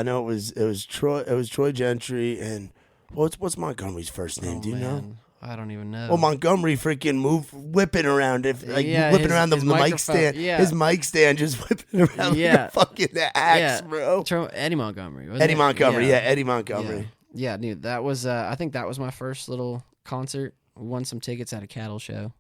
know it was Troy Gentry, and what's Montgomery's first name? Do you know? I don't even know. Well, Montgomery freaking whipping around whipping around the mic stand. Yeah. His mic stand just whipping around like a fucking axe, bro. Eddie Montgomery. Eddie Montgomery. Eddie Montgomery. Yeah, dude, that was I think that was my first little concert. We won some tickets at a cattle show.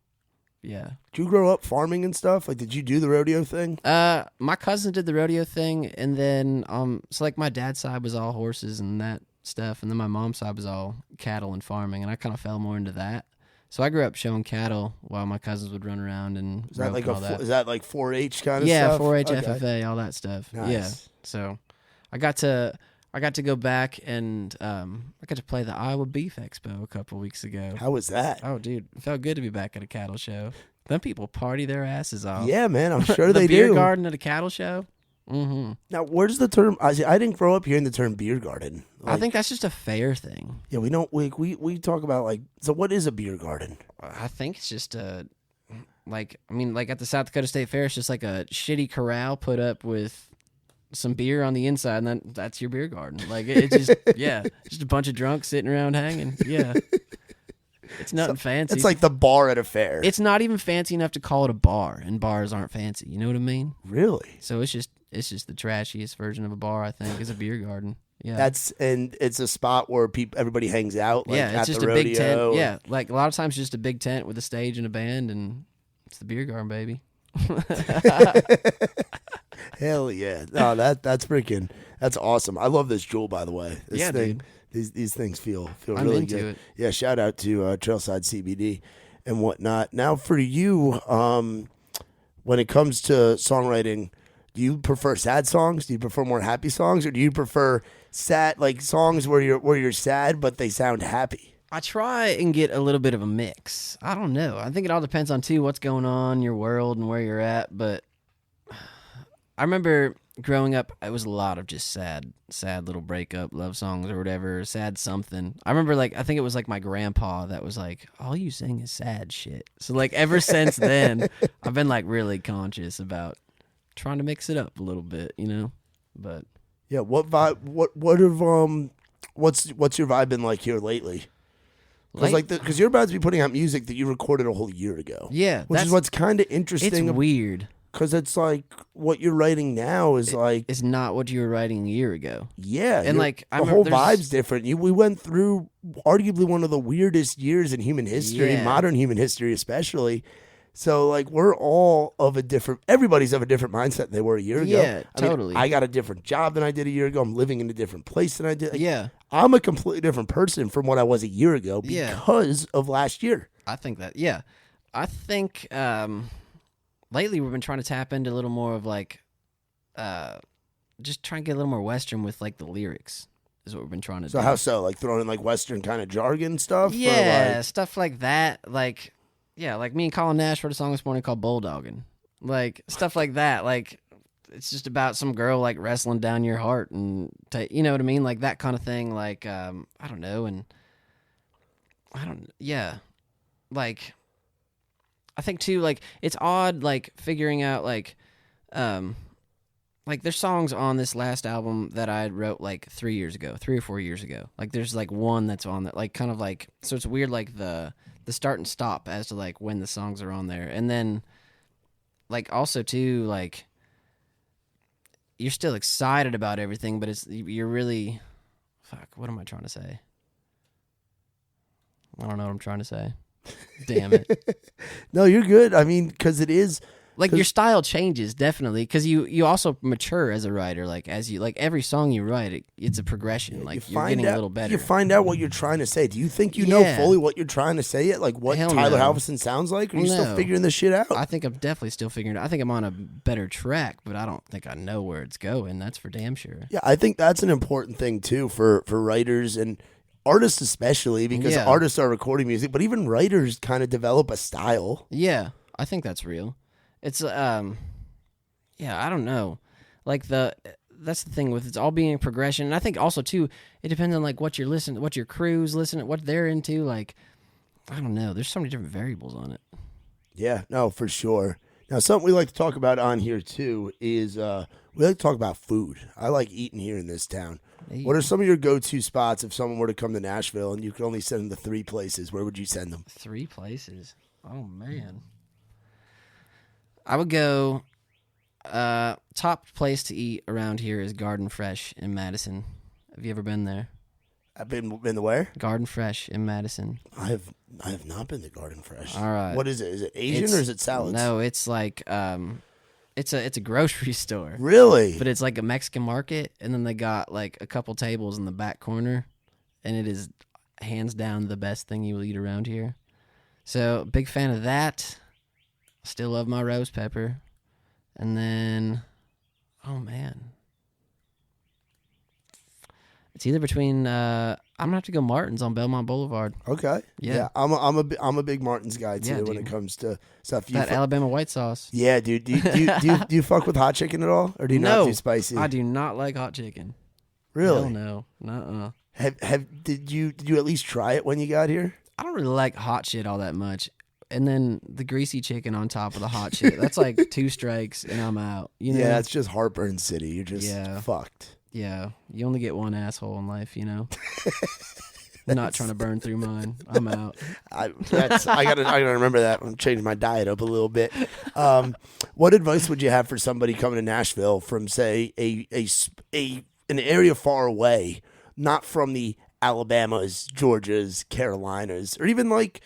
Yeah. Did you grow up farming and stuff? Like, did you do the rodeo thing? My cousin did the rodeo thing, and then so like my dad's side was all horses and that stuff, and then my mom's side was all cattle and farming, and I kind of fell more into that. So I grew up showing cattle while my cousins would run around and is that like all that. Is that like 4-H kind of stuff? Yeah, 4-H, FFA, all that stuff. Nice. Yeah. So I got to go back and I got to play the Iowa Beef Expo a couple weeks ago. How was that? Oh, dude, it felt good to be back at a cattle show. Them people party their asses off. Yeah, man, I'm sure they do. The beer garden at a cattle show. Mm-hmm. Now, where's the term? I didn't grow up hearing the term beer garden. I think that's just a fair thing. Yeah, we don't. We talk about like. So, what is a beer garden? I think it's just like at the South Dakota State Fair, it's just like a shitty corral put up with some beer on the inside, and then that's your beer garden. Like it's just just a bunch of drunks sitting around hanging. Yeah. It's nothing fancy. It's like the bar at a fair. It's not even fancy enough to call it a bar, and bars aren't fancy. You know what I mean? Really? So it's just it's just the trashiest version of a bar. I think is a beer garden. Yeah, and it's a spot where everybody hangs out. Like, yeah, at it's just the a rodeo. big tent. Yeah, like a lot of times just a big tent with a stage and a band, and it's the beer garden, baby. Hell yeah! No, that's awesome. I love this jewel, by the way. This thing, dude. These things feel I'm really into good. it. Yeah, shout out to Trailside CBD and whatnot. Now for you, when it comes to songwriting, do you prefer sad songs? Do you prefer more happy songs, or do you prefer sad songs where you're sad but they sound happy? I try and get a little bit of a mix. I don't know. I think it all depends on too what's going on in your world and where you're at. But I remember growing up, it was a lot of just sad little breakup love songs or whatever, sad something. I remember I think it was my grandpa that was like, all you sing is sad shit. So ever since then, I've been really conscious about trying to mix it up a little bit, But yeah, what vibe? What's your vibe been like here lately? Because you're about to be putting out music that you recorded a whole year ago. Yeah, which is what's kind of interesting. It's weird. Because it's what you're writing now is it's not what you were writing a year ago. Yeah, and the whole vibe's different. We went through arguably one of the weirdest years in human history, modern human history especially. So we're all everybody's of a different mindset than they were a year ago. Yeah, totally. I got a different job than I did a year ago. I'm living in a different place than I did. Yeah. I'm a completely different person from what I was a year ago because of last year. I think that, yeah. I think lately we've been trying to tap into a little more of just trying to get a little more Western with the lyrics is what we've been trying to do. So how so? Throwing in Western kind of jargon stuff? Yeah, stuff like that. Yeah, me and Colin Nash wrote a song this morning called Bulldogging. Stuff like that. It's just about some girl, wrestling down your heart and, you know what I mean? That kind of thing. I don't know. And yeah. I think, too, it's odd, figuring out, there's songs on this last album that I wrote, 3 or 4 years ago. There's, one that's on that, so it's weird, the start and stop as to when the songs are on there. And then also too you're still excited about everything, but you're really what am I trying to say? I don't know what I'm trying to say. Damn it. No, you're good. I mean, because it is your style changes definitely because you also mature as a writer. As you every song you write, it's a progression. You're getting a little better. You find out what you're trying to say. Do you think you know fully what you're trying to say yet? What Hell Tyler no. Halverson sounds like? Or are you still figuring this shit out? I think I'm definitely still figuring it out. I think I'm on a better track, but I don't think I know where it's going. That's for damn sure. Yeah, I think that's an important thing too for writers and artists especially because artists are recording music, but even writers kind of develop a style. Yeah, I think that's real. It's I don't know. That's the thing with it's all being a progression. And I think also too, it depends on what you're listening, what your crew's listening, what they're into. I don't know. There's so many different variables on it. Yeah, no, for sure. Now, something we like to talk about on here too is we like to talk about food. I like eating here in this town. Hey. What are some of your go-to spots if someone were to come to Nashville and you could only send them to 3 places? Where would you send them? 3 places? Oh, man. I would go, top place to eat around here is Garden Fresh in Madison. Have you ever been there? I've been to where? Garden Fresh in Madison. I have not been to Garden Fresh. All right. What is it? Is it Asian or is it salads? No, it's it's a grocery store. Really? But it's a Mexican market, and then they got a couple tables in the back corner, and it is hands down the best thing you will eat around here. So, big fan of that. Still love my roast pepper. And then, oh man. It's either between, I'm going to have to go Martin's on Belmont Boulevard. Okay. Yeah. I'm a big Martin's guy too when it comes to stuff. That Alabama white sauce. Yeah, dude. Do you fuck with hot chicken at all? Or do you not do spicy? I do not like hot chicken. Really? Hell no. Nuh-uh. Did you at least try it when you got here? I don't really like hot shit all that much. And then the greasy chicken on top of the hot shit. That's 2 strikes and I'm out. You know? Yeah, that's just heartburn city. You're just fucked. Yeah. You only get one asshole in life, I'm not trying to burn through mine. I'm out. I gotta remember that. I'm changing my diet up a little bit. What advice would you have for somebody coming to Nashville from, say, an area far away, not from the Alabamas, Georgias, Carolinas, or even like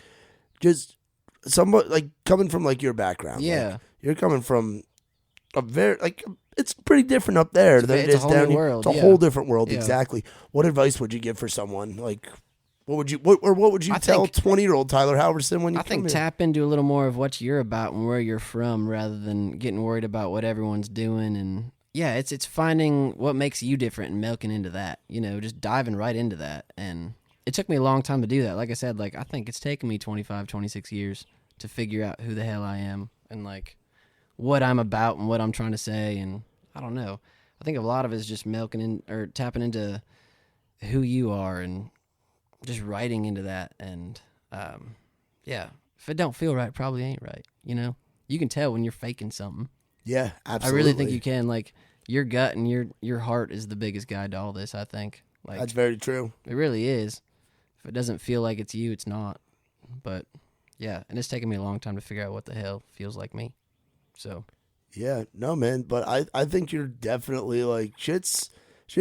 just somebody like coming from like your background? Yeah, like, you're coming from a very like. It's pretty different up there than it is down here. It's a whole different world, exactly. What advice would you give for someone? Like, what would you tell 20-year-old Tyler Halverson when you come here? Tap into a little more of what you're about and where you're from, rather than getting worried about what everyone's doing. And yeah, it's finding what makes you different and milking into that. You know, just diving right into that. And it took me a long time to do that. Like I said, like I think it's taken me 25, 26 years to figure out who the hell I am and like what I'm about and what I'm trying to say. And I don't know. I think a lot of it is just milking in or tapping into who you are and just writing into that. And yeah, if it don't feel right, probably ain't right. You know, you can tell when you're faking something. Yeah, absolutely. I really think you can. Like your gut and your heart is the biggest guide to all this. I think. Like that's very true. It really is. If it doesn't feel like it's you, it's not. But yeah, and it's taken me a long time to figure out what the hell feels like me. So. Yeah, no, man, but I think you're definitely like shit's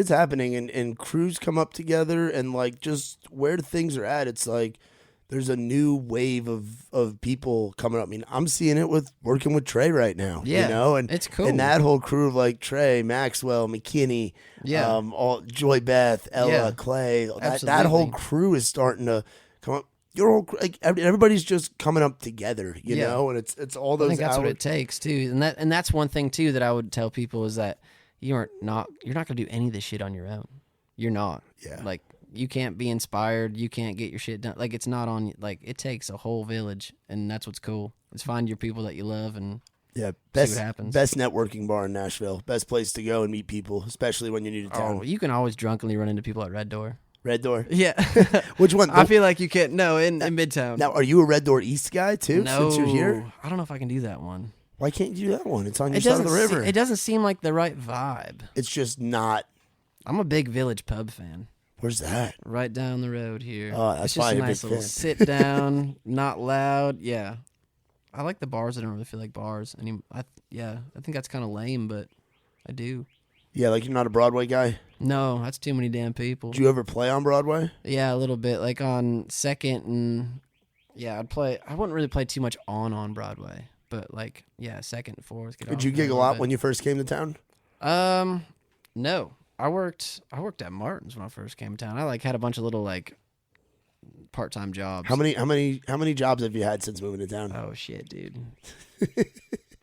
happening and crews come up together and like just where things are at, it's like there's a new wave of people coming up. I mean, I'm seeing it with working with Trey right now. Yeah, you know, and it's cool. And that whole crew of like Trey, Maxwell, McKinney, all Joy Beth, Ella, Clay, that whole crew is starting to come up. Your whole, like everybody's just coming up together, you know, and it's all those. I think that's what it takes too, and that's one thing too that I would tell people is that you're not gonna do any of this shit on your own. You're not. Yeah. Like you can't be inspired. You can't get your shit done. Like it's not on. Like it takes a whole village, and that's what's cool. Is find your people that you love and see what happens. Best networking bar in Nashville. Best place to go and meet people, especially when you're new to town. Oh, you can always drunkenly run into people at Red Door. Red Door? Yeah. Which one? I feel like you can't. No, in Midtown. Now, are you a Red Door East guy, too, no, since you're here? I don't know if I can do that one. Why can't you do that one? It's on your side of the river. It doesn't seem like the right vibe. It's just not. I'm a big Village pub fan. Where's that? Right down the road here. Oh, that's it's just a nice little sit down, not loud. Yeah. I like the bars. I don't really feel like bars. I think that's kind of lame, but I do. Yeah, like you're not a Broadway guy? No, that's too many damn people. Did you ever play on Broadway? Yeah, a little bit. Like on Second and... Yeah, I'd play... I wouldn't really play too much on Broadway. But like, yeah, Second and Fourth. Did you gig a lot when you first came to town? No. I worked at Martin's when I first came to town. I like had a bunch of little like part-time jobs. How many jobs have you had since moving to town? Oh shit, dude.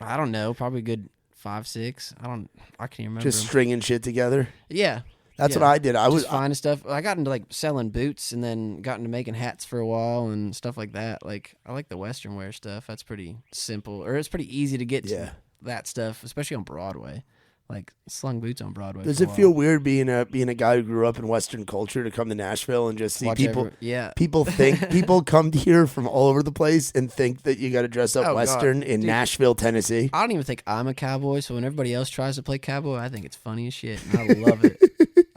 I don't know. Probably a good 5, 6. I can't even remember. Just stringing shit together? Yeah. That's what I did. I was finding stuff. I got into like selling boots and then got into making hats for a while and stuff like that. Like I like the Western wear stuff. That's pretty simple, or it's pretty easy to get to that stuff, especially on Broadway. Like slung boots on Broadway. Does it feel weird being a guy who grew up in Western culture to come to Nashville and just see people? People come here from all over the place and think that you got to dress up Western in Nashville, Tennessee. I don't even think I'm a cowboy. So when everybody else tries to play cowboy, I think it's funny as shit. And I love it.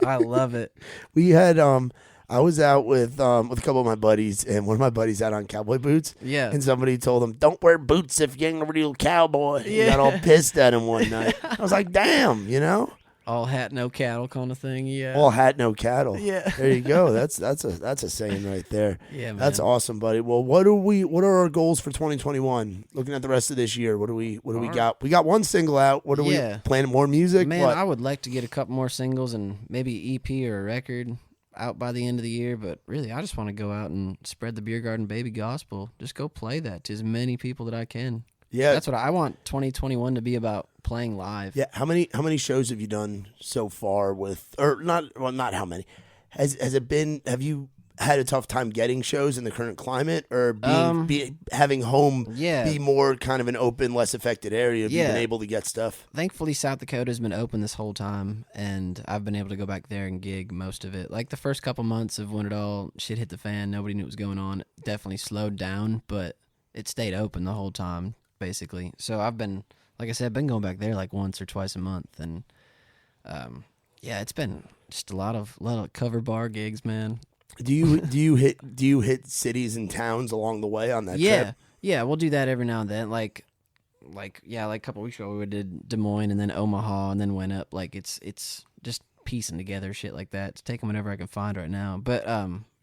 I love it. We had I was out with a couple of my buddies, and one of my buddies had on cowboy boots. Yeah. And somebody told him, "Don't wear boots if you ain't a real cowboy." Yeah. He got all pissed at him one night. I was like, "Damn, you know." All hat, no cattle kind of thing. Yeah. All hat, no cattle. Yeah. There you go. That's a saying right there. Yeah, man. That's awesome, buddy. Well, what are our goals for 2021? Looking at the rest of this year, what do we got? We got one single out. What are we planning? More music? Man, I would like to get a couple more singles and maybe EP or a record out by the end of the year, but really I just want to go out and spread the Beer Garden Baby gospel. Just go play that to as many people that I can. Yeah. That's what I want 2021 to be about, playing live. Yeah. How many shows have you done so far with, or not how many? Has it been, have you had a tough time getting shows in the current climate, or having home be more kind of an open, less affected area? Have you been able to get stuff? Thankfully, South Dakota has been open this whole time, and I've been able to go back there and gig most of it. Like the first couple months of when it all shit hit the fan, nobody knew what was going on. It definitely slowed down, but it stayed open the whole time, basically. So I've been, like I said, going back there like once or twice a month, and it's been just a lot of cover bar gigs, man. Do you hit cities and towns along the way on that trip? Yeah, we'll do that every now and then. Like a couple weeks ago we did Des Moines and then Omaha and then went up. Like it's just piecing together shit like that. To take them whenever I can find right now. But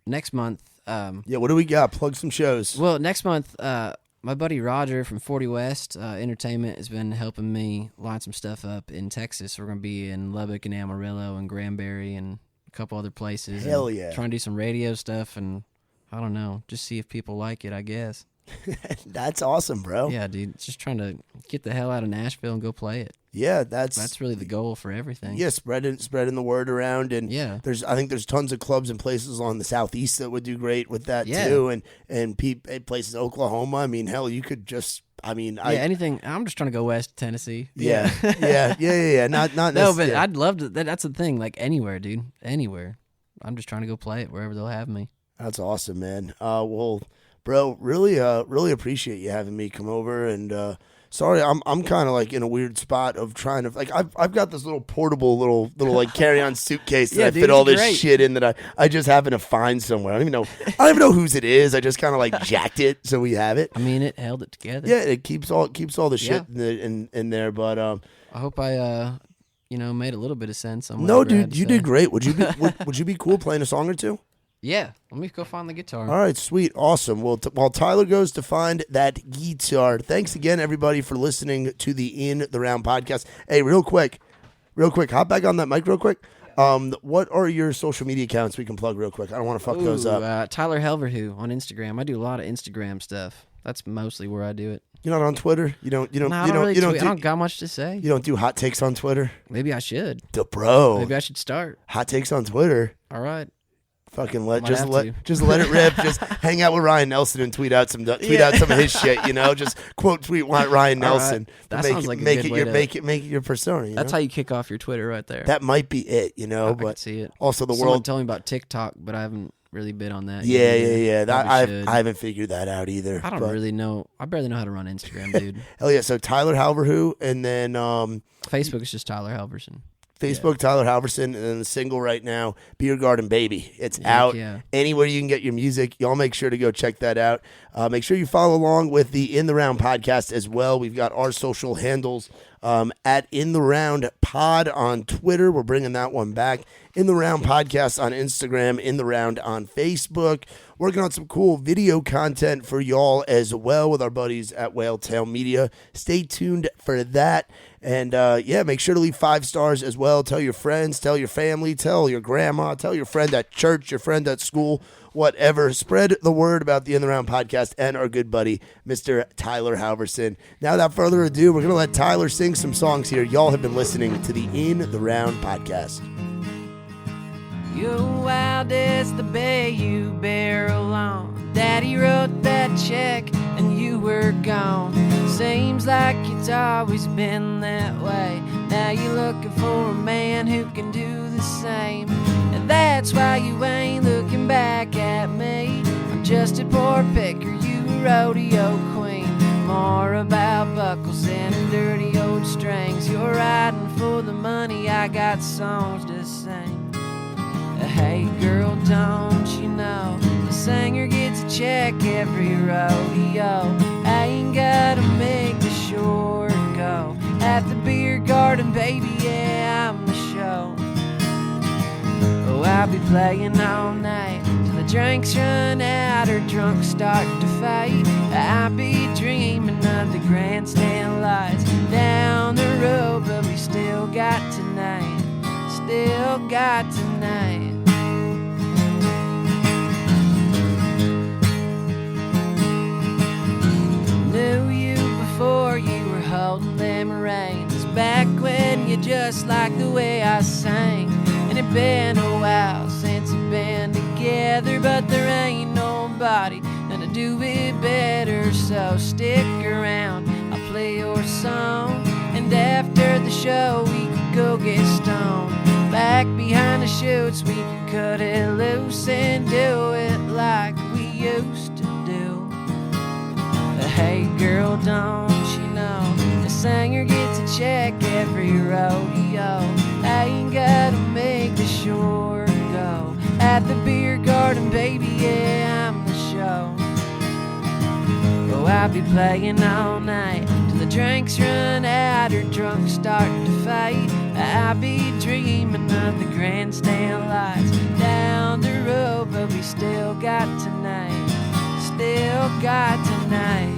next month. What do we got? Plug some shows. Well, next month, my buddy Roger from 40 West Entertainment has been helping me line some stuff up in Texas. We're going to be in Lubbock and Amarillo and Granbury and a couple other places. Hell yeah. Trying to do some radio stuff and, I don't know, just see if people like it, I guess. That's awesome, bro. Yeah, dude. Just trying to get the hell out of Nashville and go play it. Yeah, that's really the goal for everything. Yeah, spreading the word around, and yeah, I think there's tons of clubs and places along the southeast that would do great with that too, and places Oklahoma. I mean, hell, you could just. I mean, anything. I'm just trying to go west Tennessee. Yeah. Not no, but I'd love to. That's the thing. Like anywhere, dude. Anywhere. I'm just trying to go play it wherever they'll have me. That's awesome, man. Well, bro, really appreciate you having me come over and. Sorry, I'm kind of like in a weird spot of trying to like I've got this little portable little like carry-on suitcase that I fit all this shit in that I just happen to find somewhere. I don't even know whose it is. I just kind of like jacked it so we have it. I mean, it held it together. Yeah, it keeps all the shit in there. But I hope I made a little bit of sense. No, dude, you did great. Would you be cool playing a song or two? Yeah, let me go find the guitar. All right, sweet, awesome. Well, while Tyler goes to find that guitar, thanks again, everybody, for listening to the In the Round podcast. Hey, real quick, hop back on that mic real quick. What are your social media accounts we can plug real quick? I don't want to fuck those up. Tyler Halverson on Instagram. I do a lot of Instagram stuff. That's mostly where I do it. You're not on Twitter? I don't got much to say. You don't do hot takes on Twitter? Maybe I should. Bro. Maybe I should start. Hot takes on Twitter. All right. Fucking let it rip. Just hang out with Ryan Nelson and tweet out some of his shit. Just quote tweet Ryan Nelson. Right. That sounds like a good way to make it your persona. That's how you kick off your Twitter right there. That might be it. I but can see it. Also Someone told me about TikTok, but I haven't really been on that. Yeah. I haven't figured that out either. I don't really know. I barely know how to run Instagram, dude. Hell yeah. So Tyler Halverson, and then Facebook is just Tyler Halverson. Facebook, Tyler Halverson, and then the single right now, Beer Garden Baby. It's out anywhere you can get your music. Y'all make sure to go check that out. Make sure you follow along with the In the Round podcast as well. We've got our social handles at In the Round Pod on Twitter. We're bringing that one back. In the Round podcast on Instagram. In the Round on Facebook. Working on some cool video content for y'all as well with our buddies at Whaletail Media. Stay tuned for that. And, make sure to leave 5 stars as well. Tell your friends, tell your family, tell your grandma, tell your friend at church, your friend at school, whatever. Spread the word about the In the Round podcast and our good buddy, Mr. Tyler Halverson. Now, without further ado, we're going to let Tyler sing some songs here. Y'all have been listening to the In the Round podcast. You're wild as the bay you barrel on. Daddy wrote that check and you were gone. Seems like it's always been that way. Now you're looking for a man who can do the same. And that's why you ain't looking back at me. I'm just a poor picker, you a rodeo queen. More about buckles and dirty old strings. You're riding for the money, I got songs to sing. Hey girl, don't you know the singer gets a check every rodeo? I ain't gotta make the short go. At the beer garden, baby, yeah, I'm the show. Oh, I'll be playing all night till the drinks run out or drunks start to fight. I'll be dreaming of the grandstand lights down the road, but we still got tonight. Still got tonight. Knew you before you were holding them reins. Back when you just liked the way I sang. And it been a while since we've been together, but there ain't nobody gonna do it better. So stick around, I'll play your song, and after the show we could go get stoned. Back behind the chutes we could cut it loose and do it like we used to do. Hey girl, don't you know the singer gets a check every rodeo? I ain't gotta make the short go. At the beer garden, baby, yeah, I'm the show. Oh, I'll be playing all night till the drinks run out or drunk start to fight. I'll be dreaming of the grandstand lights down the road, but we still got tonight, still got tonight.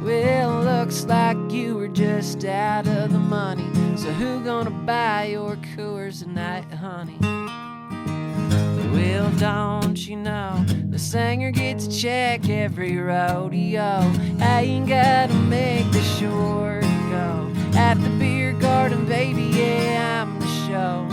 Well, looks like you were just out of the money, so who gonna buy your Coors tonight, honey? Well, don't you know the singer gets a check every rodeo? I ain't gotta make the short go at the beer garden, baby, yeah, I'm the show.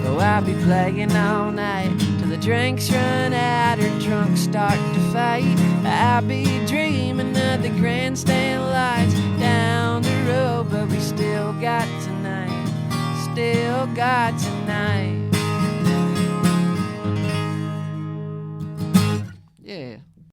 Oh, I'll be playing all night till the drinks run out or drunk start to fight. I'll be dreaming of the grandstand lights down the road, but we still got tonight, still got tonight. Yeah.